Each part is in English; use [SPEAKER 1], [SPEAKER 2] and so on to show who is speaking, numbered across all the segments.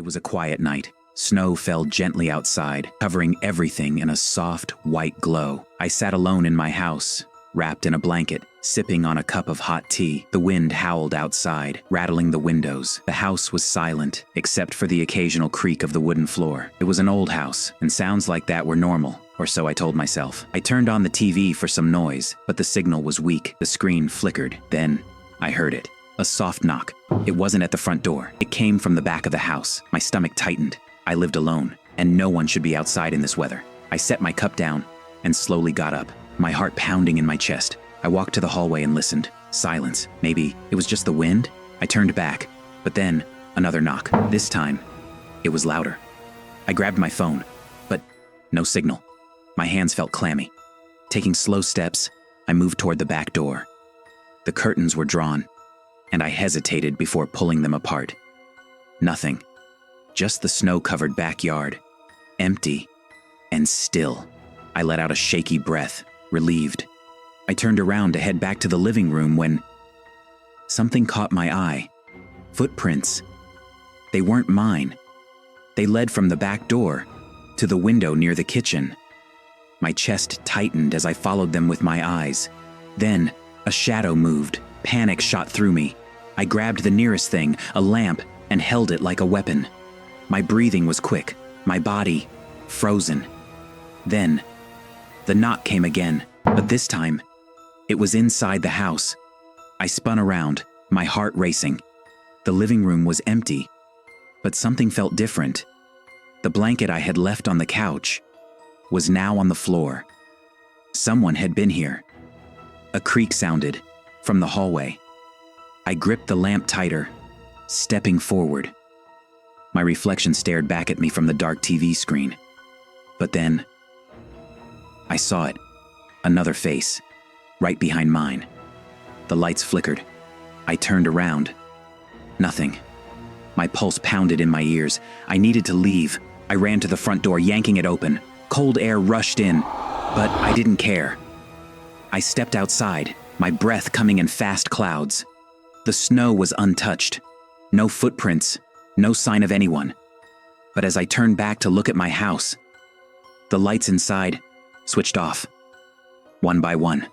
[SPEAKER 1] It was a quiet night. Snow fell gently outside, covering everything in a soft, white glow. I sat alone in my house, wrapped in a blanket, sipping on a cup of hot tea. The wind howled outside, rattling the windows. The house was silent, except for the occasional creak of the wooden floor. It was an old house, and sounds like that were normal, or so I told myself. I turned on the TV for some noise, but the signal was weak. The screen flickered. Then, I heard it. A soft knock. It wasn't at the front door. It came from the back of the house. My stomach tightened. I lived alone, and no one should be outside in this weather. I set my cup down and slowly got up, my heart pounding in my chest. I walked to the hallway and listened. Silence. Maybe it was just the wind? I turned back, but then another knock. This time, it was louder. I grabbed my phone, but no signal. My hands felt clammy. Taking slow steps, I moved toward the back door. The curtains were drawn, and I hesitated before pulling them apart. Nothing. Just the snow-covered backyard, empty and still. I let out a shaky breath, relieved. I turned around to head back to the living room when something caught my eye. Footprints. They weren't mine. They led from the back door to the window near the kitchen. My chest tightened as I followed them with my eyes. Then, a shadow moved. Panic shot through me. I grabbed the nearest thing, a lamp, and held it like a weapon. My breathing was quick, my body frozen. Then, the knock came again, but this time, it was inside the house. I spun around, my heart racing. The living room was empty, but something felt different. The blanket I had left on the couch was now on the floor. Someone had been here. A creak sounded from the hallway. I gripped the lamp tighter, stepping forward. My reflection stared back at me from the dark TV screen. But then, I saw it. Another face, right behind mine. The lights flickered. I turned around. Nothing. My pulse pounded in my ears. I needed to leave. I ran to the front door, yanking it open. Cold air rushed in, but I didn't care. I stepped outside, my breath coming in fast clouds. The snow was untouched. No footprints. No sign of anyone. But as I turned back to look at my house, the lights inside switched off, one by one.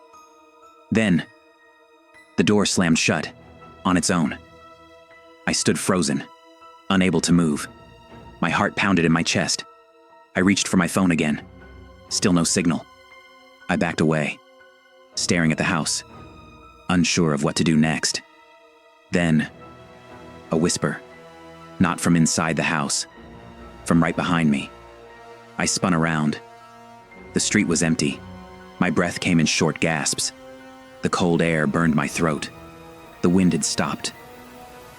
[SPEAKER 1] Then, the door slammed shut, on its own. I stood frozen, unable to move. My heart pounded in my chest. I reached for my phone again. Still no signal. I backed away, staring at the house, unsure of what to do next. Then, a whisper. Not from inside the house, from right behind me. I spun around. The street was empty. My breath came in short gasps. The cold air burned my throat. The wind had stopped.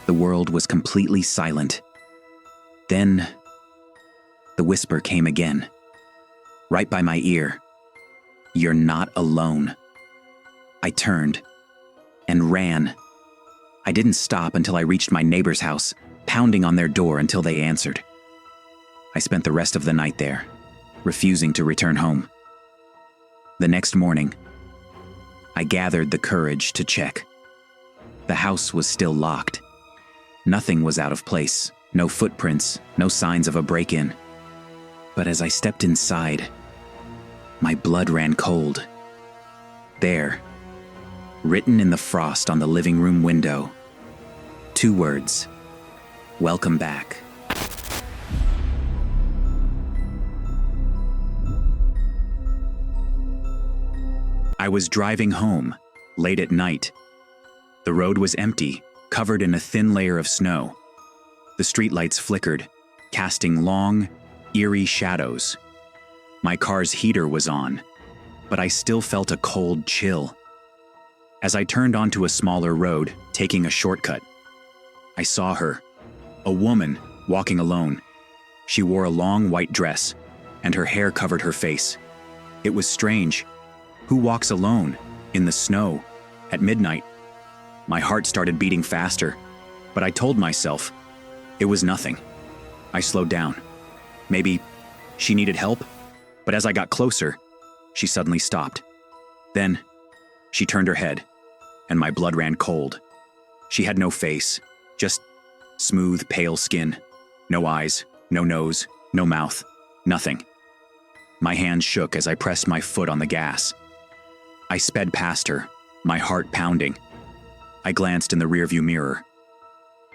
[SPEAKER 1] The world was completely silent. Then, the whisper came again, right by my ear. "You're not alone." I turned and ran. I didn't stop until I reached my neighbor's house, pounding on their door until they answered. I spent the rest of the night there, refusing to return home. The next morning, I gathered the courage to check. The house was still locked. Nothing was out of place, no footprints, no signs of a break-in. But as I stepped inside, my blood ran cold. There, written in the frost on the living room window, 2 words: "Welcome back." I was driving home, late at night. The road was empty, covered in a thin layer of snow. The streetlights flickered, casting long, eerie shadows. My car's heater was on, but I still felt a cold chill. As I turned onto a smaller road, taking a shortcut, I saw her, a woman walking alone. She wore a long white dress, and her hair covered her face. It was strange. Who walks alone, in the snow, at midnight? My heart started beating faster, but I told myself it was nothing. I slowed down. Maybe she needed help? But as I got closer, she suddenly stopped. Then, she turned her head, and my blood ran cold. She had no face, just smooth, pale skin. No eyes, no nose, no mouth, nothing. My hands shook as I pressed my foot on the gas. I sped past her, my heart pounding. I glanced in the rearview mirror,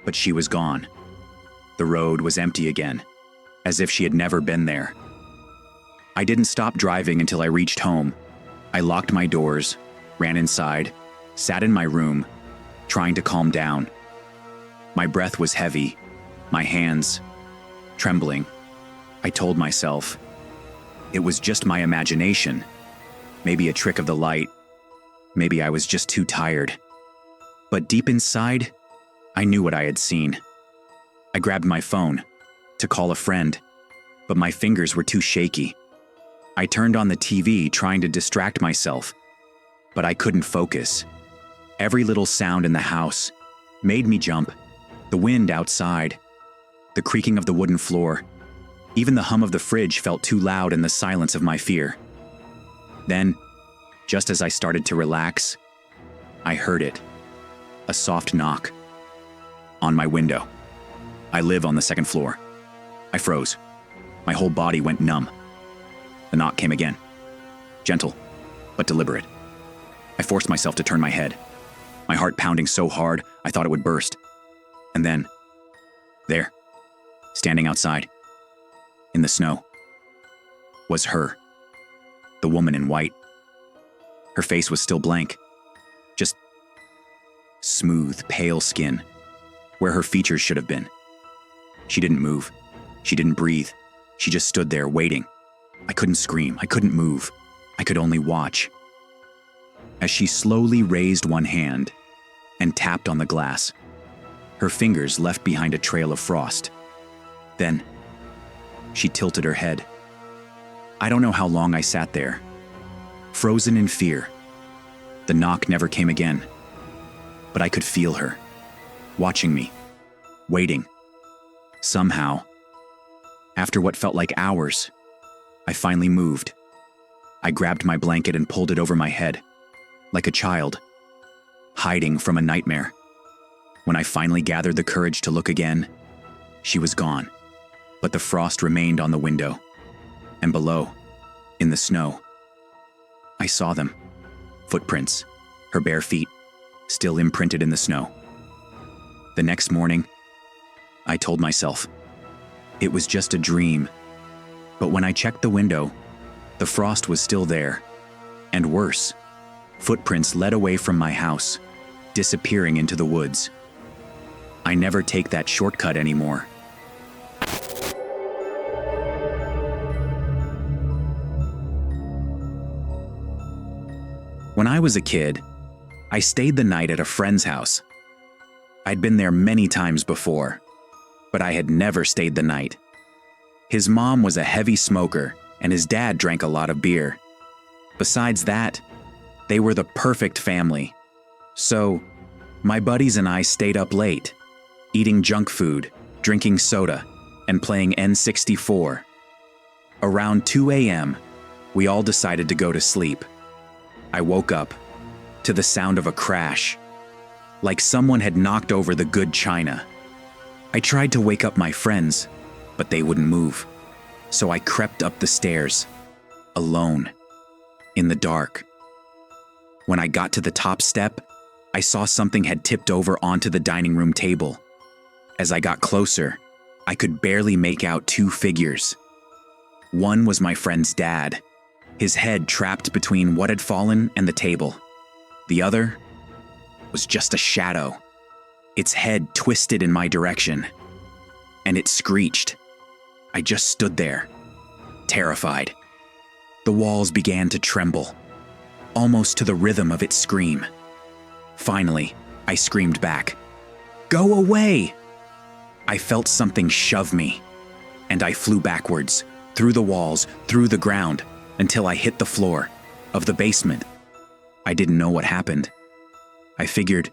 [SPEAKER 1] but she was gone. The road was empty again, as if she had never been there. I didn't stop driving until I reached home. I locked my doors, ran inside, sat in my room, trying to calm down. My breath was heavy, my hands trembling. I told myself, it was just my imagination, maybe a trick of the light, maybe I was just too tired. But deep inside, I knew what I had seen. I grabbed my phone to call a friend, but my fingers were too shaky. I turned on the TV trying to distract myself, but I couldn't focus. Every little sound in the house made me jump. The wind outside, the creaking of the wooden floor, even the hum of the fridge felt too loud in the silence of my fear. Then, just as I started to relax, I heard it. A soft knock on my window. I live on the second floor. I froze. My whole body went numb. The knock came again. Gentle, but deliberate. I forced myself to turn my head, my heart pounding so hard I thought it would burst. And then, there, standing outside, in the snow, was her, the woman in white. Her face was still blank, just smooth, pale skin, where her features should have been. She didn't move. She didn't breathe. She just stood there waiting. I couldn't scream. I couldn't move. I could only watch. As she slowly raised one hand and tapped on the glass, her fingers left behind a trail of frost. Then, she tilted her head. I don't know how long I sat there, frozen in fear. The knock never came again, but I could feel her, watching me, waiting. Somehow, after what felt like hours, I finally moved. I grabbed my blanket and pulled it over my head, like a child, hiding from a nightmare. When I finally gathered the courage to look again, she was gone, but the frost remained on the window. And below, in the snow, I saw them. Footprints, her bare feet, still imprinted in the snow. The next morning, I told myself, it was just a dream. But when I checked the window, the frost was still there. And worse, footprints led away from my house, disappearing into the woods. I never take that shortcut anymore. When I was a kid, I stayed the night at a friend's house. I'd been there many times before, but I had never stayed the night. His mom was a heavy smoker, and his dad drank a lot of beer. Besides that, they were the perfect family. So, my buddies and I stayed up late, eating junk food, drinking soda, and playing N64. Around 2 a.m., we all decided to go to sleep. I woke up to the sound of a crash, like someone had knocked over the good china. I tried to wake up my friends, but they wouldn't move. So I crept up the stairs, alone, in the dark. When I got to the top step, I saw something had tipped over onto the dining room table. As I got closer, I could barely make out two figures. One was my friend's dad, his head trapped between what had fallen and the table. The other was just a shadow, its head twisted in my direction. And it screeched. I just stood there, terrified. The walls began to tremble, almost to the rhythm of its scream. Finally, I screamed back, "Go away!" I felt something shove me, and I flew backwards, through the walls, through the ground, until I hit the floor of the basement. I didn't know what happened. I figured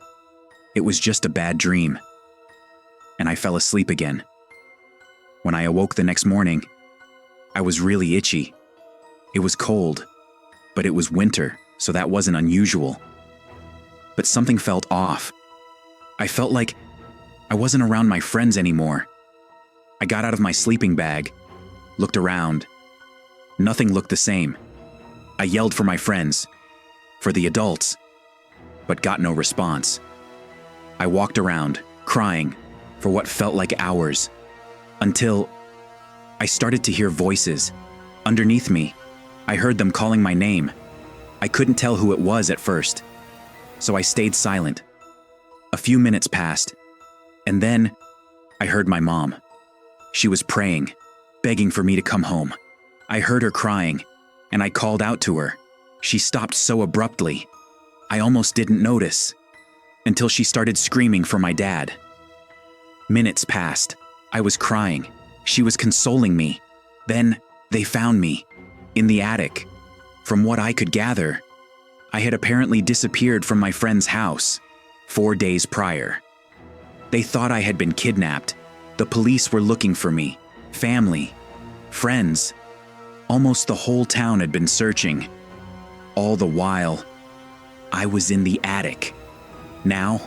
[SPEAKER 1] it was just a bad dream, and I fell asleep again. When I awoke the next morning, I was really itchy. It was cold, but it was winter, so that wasn't unusual. But something felt off. I felt like I wasn't around my friends anymore. I got out of my sleeping bag, looked around. Nothing looked the same. I yelled for my friends, for the adults, but got no response. I walked around, crying, for what felt like hours, until I started to hear voices. Underneath me, I heard them calling my name. I couldn't tell who it was at first, so I stayed silent. A few minutes passed, and then I heard my mom. She was praying, begging for me to come home. I heard her crying, and I called out to her. She stopped so abruptly, I almost didn't notice, until she started screaming for my dad. Minutes passed. I was crying. She was consoling me. Then they found me, in the attic. From what I could gather, I had apparently disappeared from my friend's house 4 days prior. They thought I had been kidnapped. The police were looking for me. Family, friends. Almost the whole town had been searching. All the while, I was in the attic. Now,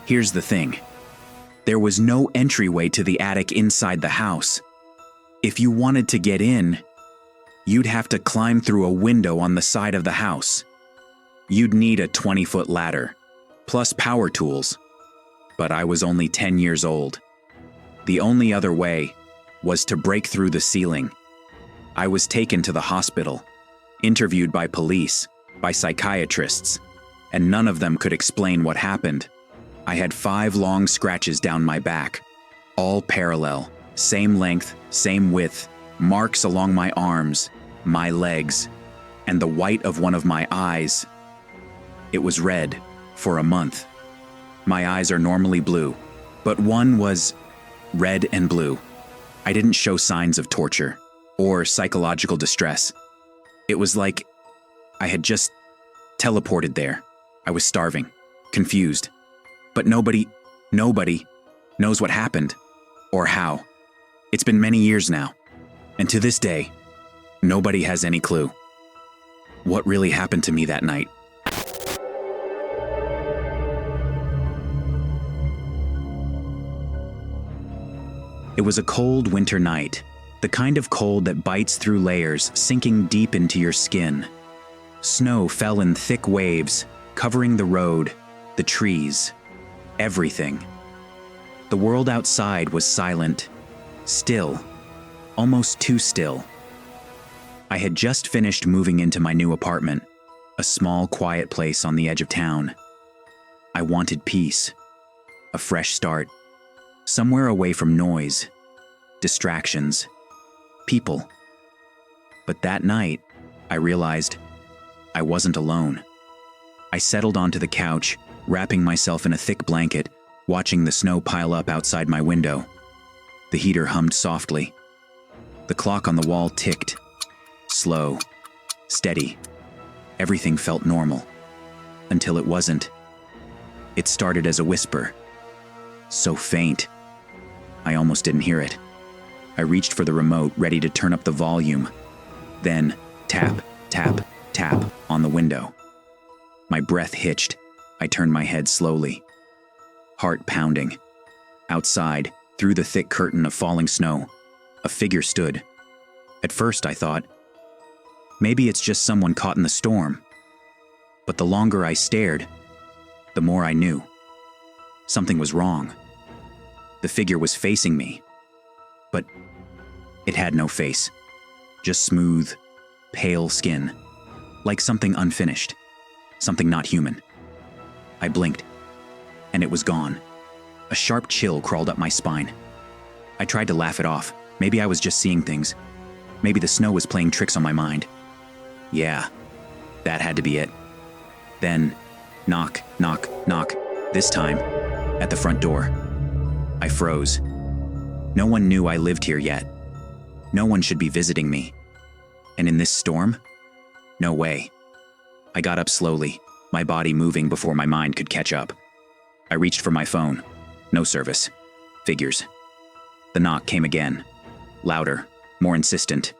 [SPEAKER 1] here's the thing. There was no entryway to the attic inside the house. If you wanted to get in, you'd have to climb through a window on the side of the house. You'd need a 20-foot ladder, plus power tools. But I was only 10 years old. The only other way was to break through the ceiling. I was taken to the hospital, interviewed by police, by psychiatrists, and none of them could explain what happened. I had 5 long scratches down my back, all parallel, same length, same width, marks along my arms, my legs, and the white of one of my eyes. It was red for a month. My eyes are normally blue, but one was red and blue. I didn't show signs of torture or psychological distress. It was like I had just teleported there. I was starving, confused, but nobody knows what happened or how. It's been many years now, and to this day, nobody has any clue what really happened to me that night. It was a cold winter night, the kind of cold that bites through layers, sinking deep into your skin. Snow fell in thick waves, covering the road, the trees, everything. The world outside was silent, still, almost too still. I had just finished moving into my new apartment, a small, quiet place on the edge of town. I wanted peace, a fresh start, somewhere away from noise, distractions, people. But that night, I realized I wasn't alone. I settled onto the couch, wrapping myself in a thick blanket, watching the snow pile up outside my window. The heater hummed softly. The clock on the wall ticked. Slow, steady. Everything felt normal. Until it wasn't. It started as a whisper. So faint, I almost didn't hear it. I reached for the remote, ready to turn up the volume. Then, tap, tap, tap on the window. My breath hitched. I turned my head slowly. Heart pounding. Outside, through the thick curtain of falling snow, a figure stood. At first I thought, maybe it's just someone caught in the storm. But the longer I stared, the more I knew. Something was wrong. The figure was facing me, but it had no face. Just smooth, pale skin, like something unfinished, something not human. I blinked, and it was gone. A sharp chill crawled up my spine. I tried to laugh it off. Maybe I was just seeing things. Maybe the snow was playing tricks on my mind. Yeah, that had to be it. Then, knock, knock, knock, this time, at the front door. I froze. No one knew I lived here yet. No one should be visiting me. And in this storm? No way. I got up slowly, my body moving before my mind could catch up. I reached for my phone. No service. Figures. The knock came again. Louder, more insistent.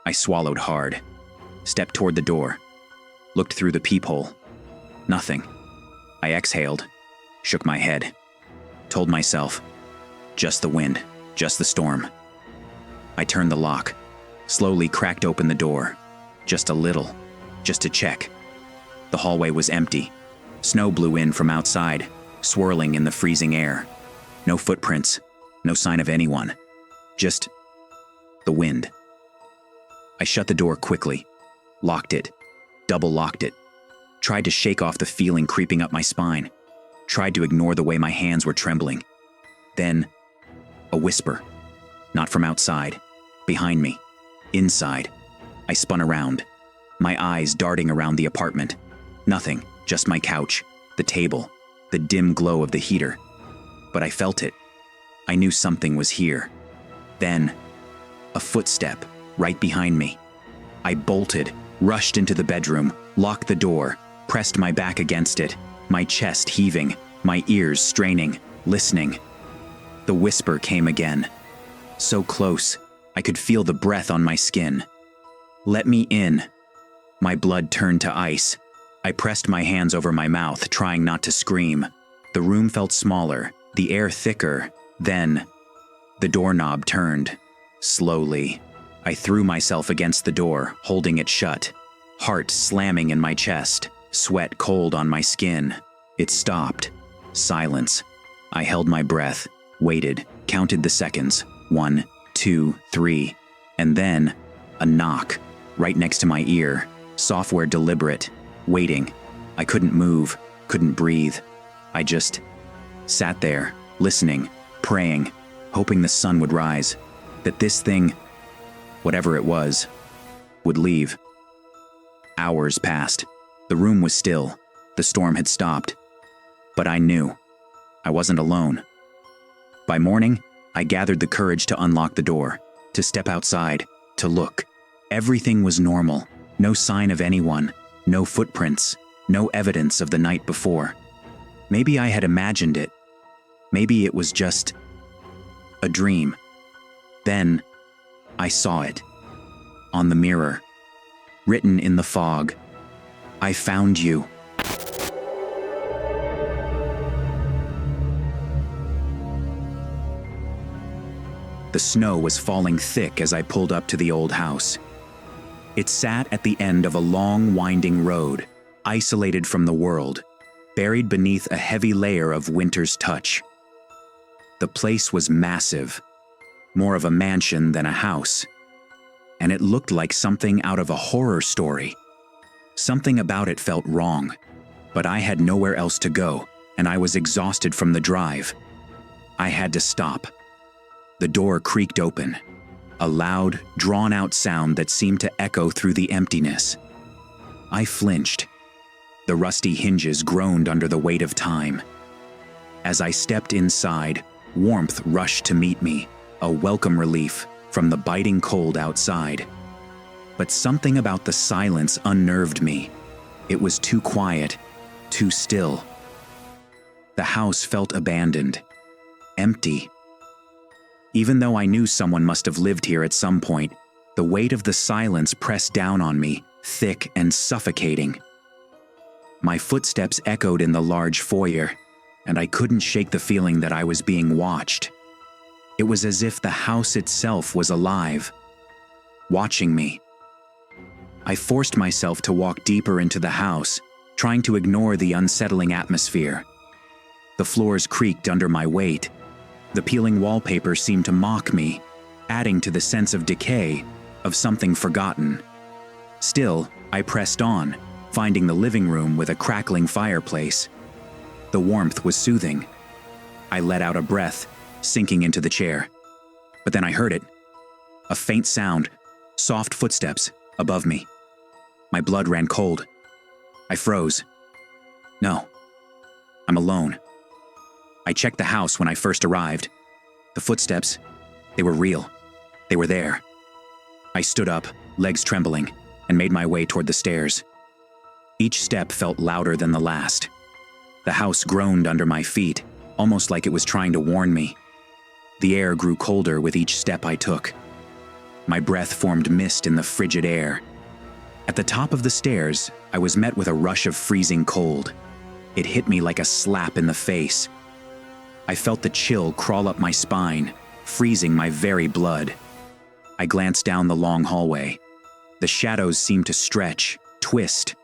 [SPEAKER 1] I swallowed hard. Stepped toward the door. Looked through the peephole. Nothing. I exhaled. Shook my head. Told myself, just the wind. just the storm. I turned the lock, slowly cracked open the door, just a little, just to check. The hallway was empty. Snow blew in from outside, swirling in the freezing air. No footprints, no sign of anyone, just the wind. I shut the door quickly, locked it, double locked it, tried to shake off the feeling creeping up my spine, tried to ignore the way my hands were trembling. Then, a whisper, not from outside, behind me, inside. I spun around, my eyes darting around the apartment. Nothing, just my couch, the table, the dim glow of the heater. But I felt it. I knew something was here. Then, a footstep right behind me. I bolted, rushed into the bedroom, locked the door, pressed my back against it, my chest heaving, my ears straining, listening. The whisper came again. So close, I could feel the breath on my skin. "Let me in." My blood turned to ice. I pressed my hands over my mouth, trying not to scream. The room felt smaller, the air thicker. Then, the doorknob turned. Slowly, I threw myself against the door, holding it shut. Heart slamming in my chest, sweat cold on my skin. It stopped. Silence. I held my breath, waited, counted the seconds. 1, 2, 3. And then, a knock, right next to my ear. Software deliberate. Waiting. I couldn't move, couldn't breathe. I just sat there, listening, praying, hoping the sun would rise, that this thing, whatever it was, would leave. Hours passed. The room was still. The storm had stopped. But I knew. I wasn't alone. By morning, I gathered the courage to unlock the door, to step outside, to look. Everything was normal. No sign of anyone. No footprints, no evidence of the night before. Maybe I had imagined it. Maybe it was just a dream. Then, I saw it. On the mirror. Written in the fog. "I found you." The snow was falling thick as I pulled up to the old house. It sat at the end of a long, winding road, isolated from the world, buried beneath a heavy layer of winter's touch. The place was massive, more of a mansion than a house, and it looked like something out of a horror story. Something about it felt wrong, but I had nowhere else to go, and I was exhausted from the drive. I had to stop. The door creaked open. A loud, drawn-out sound that seemed to echo through the emptiness. I flinched. The rusty hinges groaned under the weight of time. As I stepped inside, warmth rushed to meet me, a welcome relief from the biting cold outside. But something about the silence unnerved me. It was too quiet, too still. The house felt abandoned, empty. Even though I knew someone must have lived here at some point, the weight of the silence pressed down on me, thick and suffocating. My footsteps echoed in the large foyer, and I couldn't shake the feeling that I was being watched. It was as if the house itself was alive, watching me. I forced myself to walk deeper into the house, trying to ignore the unsettling atmosphere. The floors creaked under my weight. The peeling wallpaper seemed to mock me, adding to the sense of decay, of something forgotten. Still, I pressed on, finding the living room with a crackling fireplace. The warmth was soothing. I let out a breath, sinking into the chair. But then I heard it. A faint sound, soft footsteps, above me. My blood ran cold. I froze. No, I'm alone. I checked the house when I first arrived. The footsteps, they were real. They were there. I stood up, legs trembling, and made my way toward the stairs. Each step felt louder than the last. The house groaned under my feet, almost like it was trying to warn me. The air grew colder with each step I took. My breath formed mist in the frigid air. At the top of the stairs, I was met with a rush of freezing cold. It hit me like a slap in the face. I felt the chill crawl up my spine, freezing my very blood. I glanced down the long hallway. The shadows seemed to stretch, twist,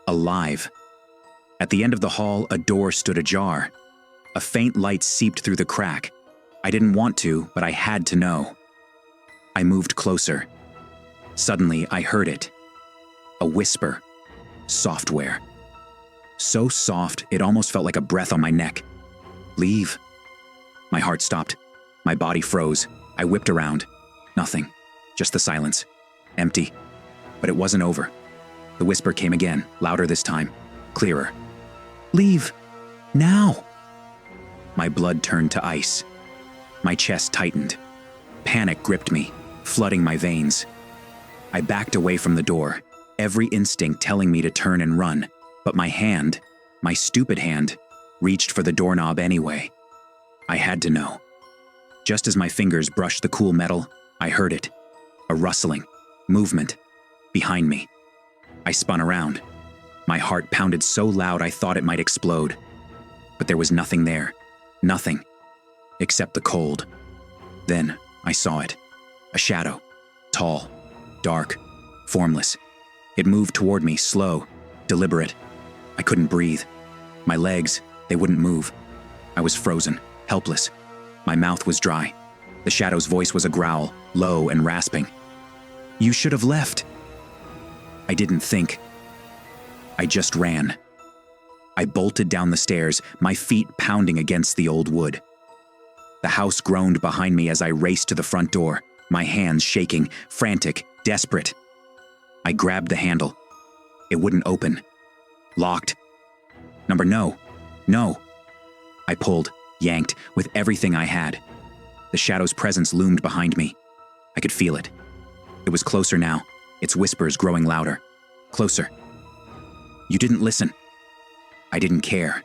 [SPEAKER 1] alive. At the end of the hall, a door stood ajar. A faint light seeped through the crack. I didn't want to, but I had to know. I moved closer. Suddenly, I heard it. A whisper. Software. So soft, it almost felt like a breath on my neck. Leave. My heart stopped. My body froze. I whipped around. Nothing. Just the silence. Empty. But it wasn't over. The whisper came again, louder this time. Clearer. Leave. Now. My blood turned to ice. My chest tightened. Panic gripped me, flooding my veins. I backed away from the door, every instinct telling me to turn and run, but my hand, my stupid hand, reached for the doorknob anyway. I had to know. Just as my fingers brushed the cool metal, I heard it. A rustling, movement, behind me. I spun around. My heart pounded so loud I thought it might explode. But there was nothing there. Nothing. Except the cold. Then I saw it. A shadow. Tall. Dark. Formless. It moved toward me, slow, deliberate. I couldn't breathe. My legs, they wouldn't move. I was frozen, helpless. My mouth was dry. The shadow's voice was a growl, low and rasping. You should have left. I didn't think. I just ran. I bolted down the stairs, my feet pounding against the old wood. The house groaned behind me as I raced to the front door, my hands shaking, frantic, desperate. I grabbed the handle. It wouldn't open. Locked. No. I pulled, yanked, with everything I had. The shadow's presence loomed behind me. I could feel it. It was closer now, its whispers growing louder. Closer. You didn't listen. I didn't care.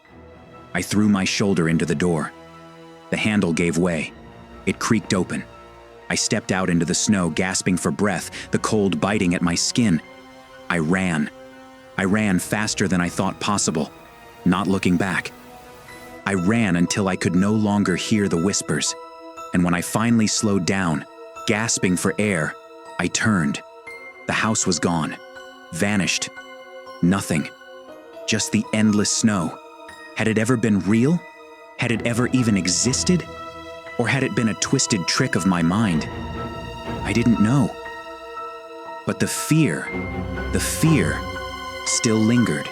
[SPEAKER 1] I threw my shoulder into the door. The handle gave way. It creaked open. I stepped out into the snow, gasping for breath, the cold biting at my skin. I ran. I ran faster than I thought possible, not looking back. I ran until I could no longer hear the whispers, and when I finally slowed down, gasping for air, I turned. The house was gone, vanished. Nothing. Just the endless snow. Had it ever been real? Had it ever even existed? Or had it been a twisted trick of my mind? I didn't know. But the fear still lingered.